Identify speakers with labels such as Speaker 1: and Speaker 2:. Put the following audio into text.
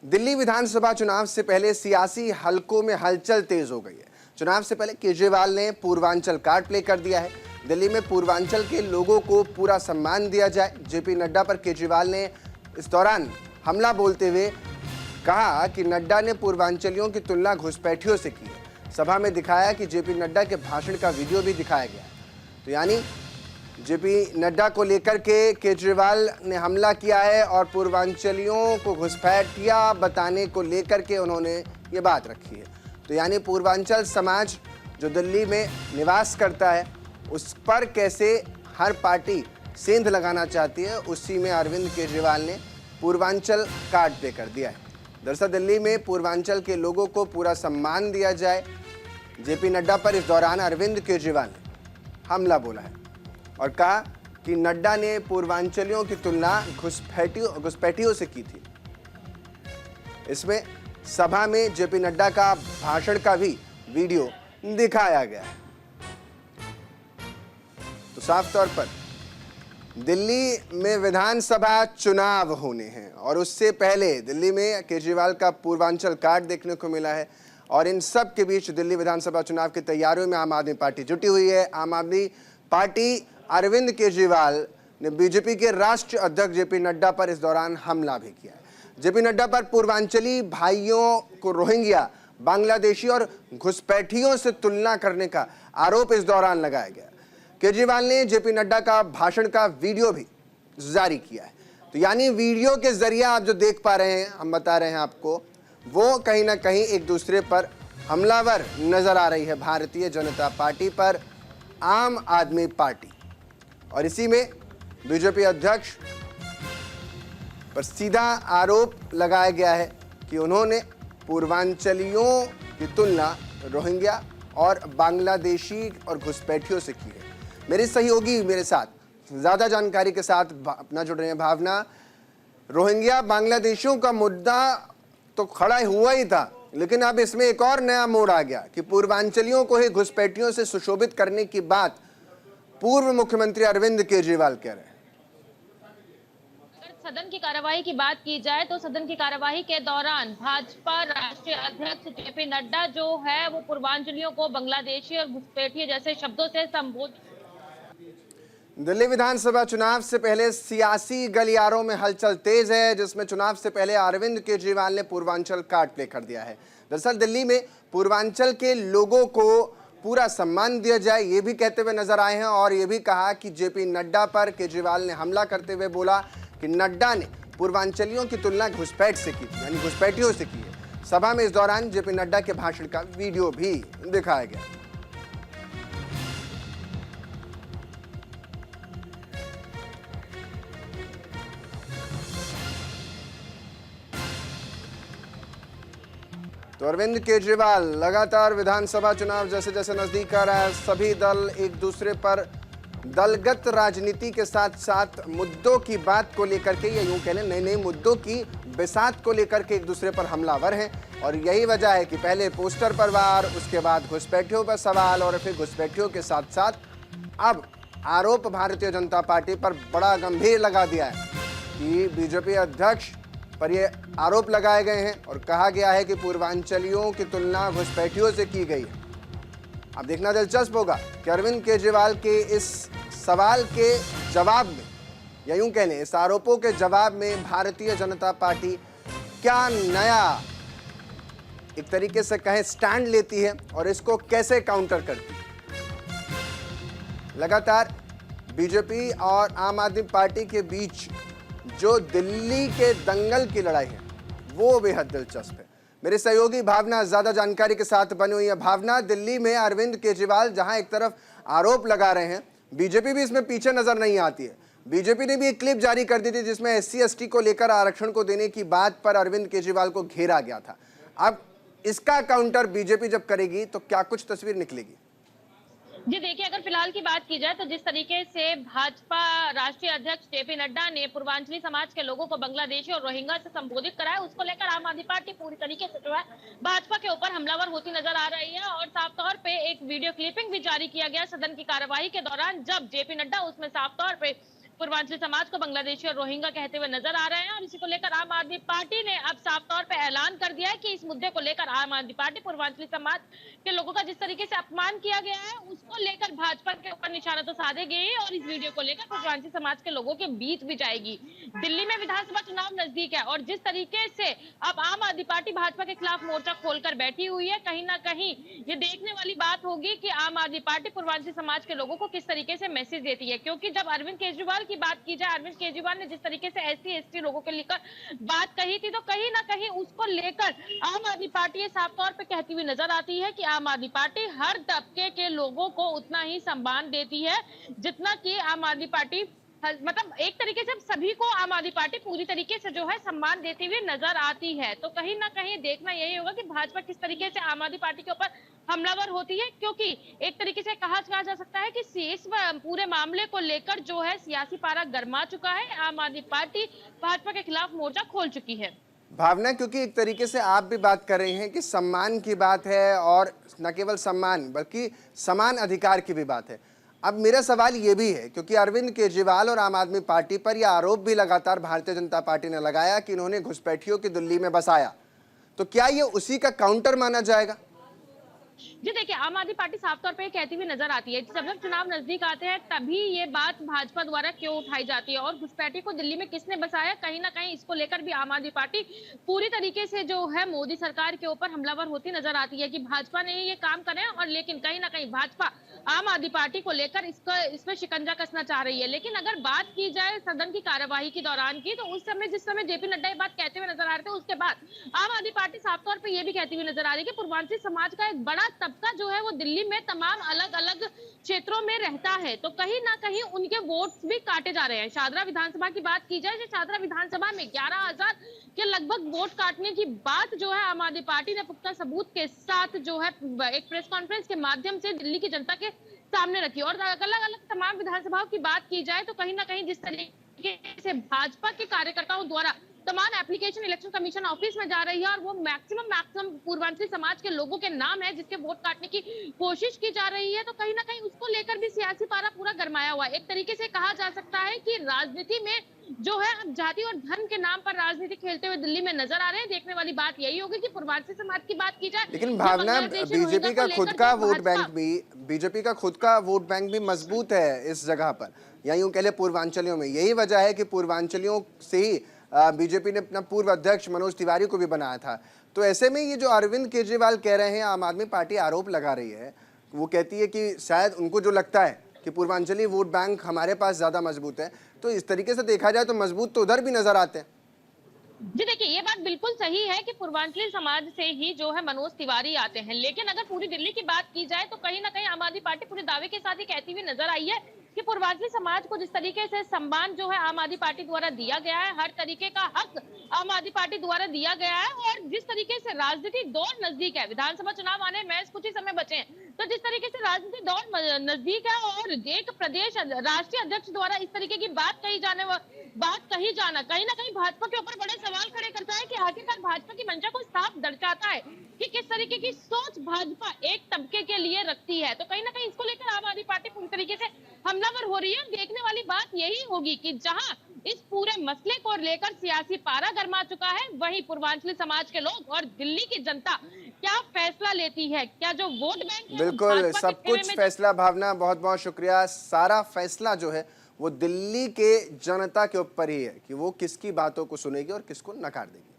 Speaker 1: दिल्ली विधानसभा चुनाव से पहले सियासी हलकों में हलचल तेज हो गई है। चुनाव से पहले केजरीवाल ने पूर्वांचल कार्ड प्ले कर दिया है। दिल्ली में पूर्वांचल के लोगों को पूरा सम्मान दिया जाए। जेपी नड्डा पर केजरीवाल ने इस दौरान हमला बोलते हुए कहा कि नड्डा ने पूर्वांचलियों की तुलना घुसपैठियों से की है। सभा में दिखाया कि जेपी नड्डा के भाषण का वीडियो भी दिखाया गया है। तो यानी जेपी नड्डा को लेकर के केजरीवाल ने हमला किया है और पूर्वांचलियों को घुसपैठिया बताने को लेकर के उन्होंने ये बात रखी है। तो यानी पूर्वांचल समाज जो दिल्ली में निवास करता है उस पर कैसे हर पार्टी सेंध लगाना चाहती है, उसी में अरविंद केजरीवाल ने पूर्वांचल कार्ड प्ले कर दिया है। दरअसल दिल्ली में पूर्वांचल के लोगों को पूरा सम्मान दिया जाए। जेपी नड्डा पर इस दौरान अरविंद केजरीवाल ने हमला बोला है और कहा कि नड्डा ने पूर्वांचलियों की तुलना घुसपैठियों से की थी। इसमें सभा में जेपी नड्डा का भाषण का भी वीडियो दिखाया गया है। तो साफ तौर पर दिल्ली में विधानसभा चुनाव होने हैं और उससे पहले दिल्ली में केजरीवाल का पूर्वांचल कार्ड देखने को मिला है और इन सब के बीच दिल्ली विधानसभा चुनाव की तैयारियों में आम आदमी पार्टी जुटी हुई है। आम आदमी पार्टी अरविंद केजरीवाल ने बीजेपी के राष्ट्रीय अध्यक्ष जेपी नड्डा पर इस दौरान हमला भी किया है। जेपी नड्डा पर पूर्वांचली भाइयों को रोहिंग्या, बांग्लादेशी और घुसपैठियों से तुलना करने का आरोप इस दौरान लगाया गया। केजरीवाल ने जेपी नड्डा का भाषण का वीडियो भी जारी किया है। तो यानी वीडियो के जरिए आप जो देख पा रहे हैं, हम बता रहे हैं आपको, वो कहीं ना कहीं एक दूसरे पर हमलावर नजर आ रही है। भारतीय जनता पार्टी पर आम आदमी पार्टी, और इसी में बीजेपी अध्यक्ष पर सीधा आरोप लगाया गया है कि उन्होंने पूर्वांचलियों की तुलना रोहिंग्या और बांग्लादेशी और घुसपैठियों से की है। मेरे सहयोगी मेरे साथ ज़्यादा जानकारी के साथ अपना जुड़ रहे हैं। भावना, रोहिंग्या बांग्लादेशियों का मुद्दा तो खड़ा हुआ ही था, लेकिन अब इसमें एक और नया मोड़ आ गया कि पूर्वांचलियों को ही घुसपैठियों से सुशोभित करने की बात पूर्व मुख्यमंत्री अरविंद केजरीवाल कह रहे हैं।
Speaker 2: अगर सदन की कार्यवाही की बात की जाए तो सदन की कार्यवाही के दौरान भाजपा राष्ट्रीय अध्यक्ष जेपी नड्डा जो है वो पूर्वांचलियों को बांग्लादेशी और घुसपैठिए जैसे शब्दों से संबोधित।
Speaker 1: दिल्ली विधानसभा चुनाव से पहले सियासी गलियारों में हलचल तेज है, जिसमें चुनाव से पहले अरविंद केजरीवाल ने पूर्वांचल कार्ड प्ले कर दिया है। दरअसल दिल्ली में पूर्वांचल के लोगों को पूरा सम्मान दिया जाए, ये भी कहते हुए नजर आए हैं और ये भी कहा कि जेपी नड्डा पर केजरीवाल ने हमला करते हुए बोला कि नड्डा ने पूर्वांचलियों की तुलना घुसपैठ से की थी, यानी घुसपैठियों से की है। सभा में इस दौरान जेपी नड्डा के भाषण का वीडियो भी दिखाया गया। तो अरविंद केजरीवाल लगातार विधानसभा चुनाव जैसे जैसे नजदीक आ रहा है, सभी दल एक दूसरे पर दलगत राजनीति के साथ साथ मुद्दों की बात को लेकर के, या यूं कह लें नए नए मुद्दों की बिसात को लेकर के एक दूसरे पर हमलावर हैं। और यही वजह है कि पहले पोस्टर पर वार, उसके बाद घुसपैठियों पर सवाल और फिर घुसपैठियों के साथ साथ अब आरोप भारतीय जनता पार्टी पर बड़ा गंभीर लगा दिया है कि बीजेपी अध्यक्ष पर ये आरोप लगाए गए हैं और कहा गया है कि पूर्वांचलियों की तुलना घुसपैठियों से की गई है। अब देखना दिलचस्प होगा कि अरविंद केजरीवाल के इस सवाल के जवाब में, या यूं कह लें इस आरोपों के जवाब में, भारतीय जनता पार्टी क्या नया एक तरीके से कहें स्टैंड लेती है और इसको कैसे काउंटर करती है। लगातार बीजेपी और आम आदमी पार्टी के बीच जो दिल्ली के दंगल की लड़ाई है वो बेहद दिलचस्प है। मेरे सहयोगी भावना ज्यादा जानकारी के साथ बनी हुई है। भावना, दिल्ली में अरविंद केजरीवाल जहां एक तरफ आरोप लगा रहे हैं, बीजेपी भी इसमें पीछे नजर नहीं आती है। बीजेपी ने भी एक क्लिप जारी कर दी थी जिसमें SC ST को लेकर आरक्षण को देने की बात पर अरविंद केजरीवाल को घेरा गया था। अब इसका काउंटर बीजेपी जब करेगी तो क्या कुछ तस्वीर निकलेगी?
Speaker 2: जी देखिए, अगर फिलहाल की बात की जाए तो जिस तरीके से भाजपा राष्ट्रीय अध्यक्ष जेपी नड्डा ने पूर्वांचली समाज के लोगों को बांग्लादेशी और रोहिंग्या से संबोधित करा है, उसको लेकर आम आदमी पार्टी पूरी तरीके से जो है भाजपा के ऊपर हमलावर होती नजर आ रही है। और साफ तौर पे एक वीडियो क्लिपिंग भी जारी किया गया सदन की कार्यवाही के दौरान, जब जेपी नड्डा उसमें साफ तौर पे पूर्वांचल समाज को बांग्लादेशी और रोहिंग्या कहते हुए नजर आ रहे हैं। और इसी को लेकर आम आदमी पार्टी ने अब साफ तौर पे ऐलान कर दिया है कि इस मुद्दे को लेकर आम आदमी पार्टी पूर्वांचली समाज के लोगों का जिस तरीके से अपमान किया गया है उसको लेकर भाजपा के ऊपर निशाना तो साधेगी ही और इस वीडियो को लेकर पूर्वांचली समाज के लोगों के बीच भी जाएगी। दिल्ली में विधानसभा चुनाव नजदीक है और जिस तरीके से अब आम आदमी पार्टी भाजपा के खिलाफ मोर्चा खोलकर बैठी हुई है, कहीं ना कहीं ये देखने वाली बात होगी कि आम आदमी पार्टी पूर्वांचली समाज के लोगों को किस तरीके से मैसेज देती है। क्योंकि जब अरविंद केजरीवाल की बात की जाए, अरविंद केजरीवाल ने जिस तरीके से SC ST लोगों के लेकर बात कही थी, तो कहीं ना कहीं उसको लेकर आम आदमी पार्टी ये साफ तौर पे कहती हुई नजर आती है कि आम आदमी पार्टी हर तबके के लोगों को उतना ही सम्मान देती है जितना कि आम आदमी पार्टी मतलब एक तरीके से सभी को आम आदमी पार्टी पूरी तरीके से जो है सम्मान देती हुई नजर आती है। तो कहीं ना कहीं देखना यही होगा कि भाजपा किस तरीके से आम आदमी पार्टी के ऊपर हमलावर होती है, क्योंकि एक तरीके से कहा जा सकता है कि इस पूरे मामले को लेकर जो है सियासी पारा गर्मा चुका है। आम आदमी पार्टी भाजपा के खिलाफ मोर्चा खोल चुकी है।
Speaker 1: भावना, क्योंकि एक तरीके से आप भी बात कर रही हैं कि सम्मान की बात है और न केवल सम्मान बल्कि समान अधिकार की भी बात है। अब मेरा सवाल ये भी है, क्योंकि अरविंद केजरीवाल और आम आदमी पार्टी पर यह आरोप भी लगातार भारतीय जनता पार्टी ने लगाया कि इन्होंने घुसपैठियों की दिल्ली में बसाया, तो क्या ये उसी का काउंटर माना जाएगा?
Speaker 2: जी देखिए, आम आदमी पार्टी साफ तौर पे कहती हुई नजर आती है जब चुनाव नजदीक आते हैं तभी ये बात भाजपा द्वारा क्यों उठाई जाती है और घुसपैठी को दिल्ली में किसने बसाया, कहीं ना कहीं इसको लेकर भी आम आदमी पार्टी पूरी तरीके से जो है मोदी सरकार के ऊपर हमलावर होती नजर आती है कि भाजपा ने ये काम करे और लेकिन कहीं ना कहीं भाजपा आम आदमी पार्टी को लेकर इसमें शिकंजा कसना चाह रही है। लेकिन अगर बात की जाए सदन की कार्यवाही के दौरान की, तो उस समय जिस समय JP नड्डा ये बात कहते हुए नजर आ रहे थे, उसके बाद आम आदमी पार्टी साफ तौर पर यह भी कहती हुई नजर आ रही है कि पूर्वांचली समाज का एक बड़ा तबका जो है वो दिल्ली में तमाम अलग अलग क्षेत्रों में रहता है, तो कहीं ना कहीं उनके वोट्स भी काटे जा रहे हैं। शादरा विधानसभा की बात की जाए, शादरा विधानसभा में 11,000 के लगभग वोट काटने की बात जो है आम आदमी पार्टी ने पुख्ता सबूत के साथ जो है एक प्रेस कॉन्फ्रेंस के माध्यम से दिल्ली की जनता के सामने रखी। और अलग अलग तमाम विधानसभाओं की बात की जाए तो कहीं ना कहीं जिस तरीके से भाजपा के कार्यकर्ताओं द्वारा तमाम एप्लीकेशन इलेक्शन कमीशन ऑफिस में जा रही है और वो मैक्सिमम पूर्वांचली समाज के लोगों के नाम है जिसके वोट काटने की कोशिश की जा रही है, तो कहीं ना कहीं उसको लेकर भी सियासी पारा पूरा गरमाया हुआ है। एक तरीके से कहा जा सकता है कि राजनीति में जो है अब जाति और धर्म के नाम पर राजनीति खेलते हुए दिल्ली में नजर आ रहे हैं। देखने वाली बात यही होगी कि पूर्वांचली समाज की बात की जाए,
Speaker 1: लेकिन भावना, बीजेपी का खुद का वोट बैंक भी मजबूत है इस जगह पर, या यूं कह ले पूर्वांचलियों में। यही वजह है कि पूर्वांचलियों से ही बीजेपी ने अपना पूर्व अध्यक्ष मनोज तिवारी को भी बनाया था। तो ऐसे में ये जो अरविंद केजरीवाल कह रहे हैं, आम आदमी पार्टी आरोप लगा रही है, वो कहती है कि शायद उनको जो लगता है कि पूर्वांचली वोट बैंक हमारे पास ज्यादा मजबूत है, तो इस तरीके से देखा जाए तो मजबूत तो उधर भी नजर आते हैं।
Speaker 2: जी देखिए, ये बात बिल्कुल सही है कि पूर्वांचली समाज से ही जो है मनोज तिवारी आते हैं, लेकिन अगर पूरी दिल्ली की बात की जाए तो कहीं ना कहीं आम आदमी पार्टी पूरे दावे के साथ ही कहती हुई नजर आई है कि पूर्वांचली समाज को जिस तरीके से सम्मान जो है आम आदमी पार्टी द्वारा दिया गया है, हर तरीके का हक आम आदमी पार्टी द्वारा दिया गया है, और जिस तरीके से राजनीतिक दौर नजदीक है, विधानसभा चुनाव आने में कुछ ही समय बचे हैं, तो जिस तरीके से राजनीतिक दौर नजदीक है और एक प्रदेश राष्ट्रीय अध्यक्ष द्वारा इस तरीके की बात कही जाना कहीं ना कहीं भाजपा के ऊपर बड़े सवाल खड़े करता है कि आखिरकार भाजपा की मंशा को साफ दर्शाता है कि किस तरीके की सोच भाजपा एक तबके के लिए रखती है। तो कहीं ना कहीं इसको लेकर आम आदमी पार्टी पूरी तरीके से हमलावर हो रही है। देखने वाली बात यही होगी कि जहां इस पूरे मसले को लेकर सियासी पारा गरमा चुका है, वहीं पूर्वांचली समाज के लोग और दिल्ली की जनता क्या फैसला लेती है, क्या जो वोट बैंक
Speaker 1: बिल्कुल सब कुछ फैसला, भावना बहुत बहुत शुक्रिया। सारा फैसला जो है वो दिल्ली के जनता के ऊपर ही है कि वो किसकी बातों को सुनेगी और किसको नकार देगी।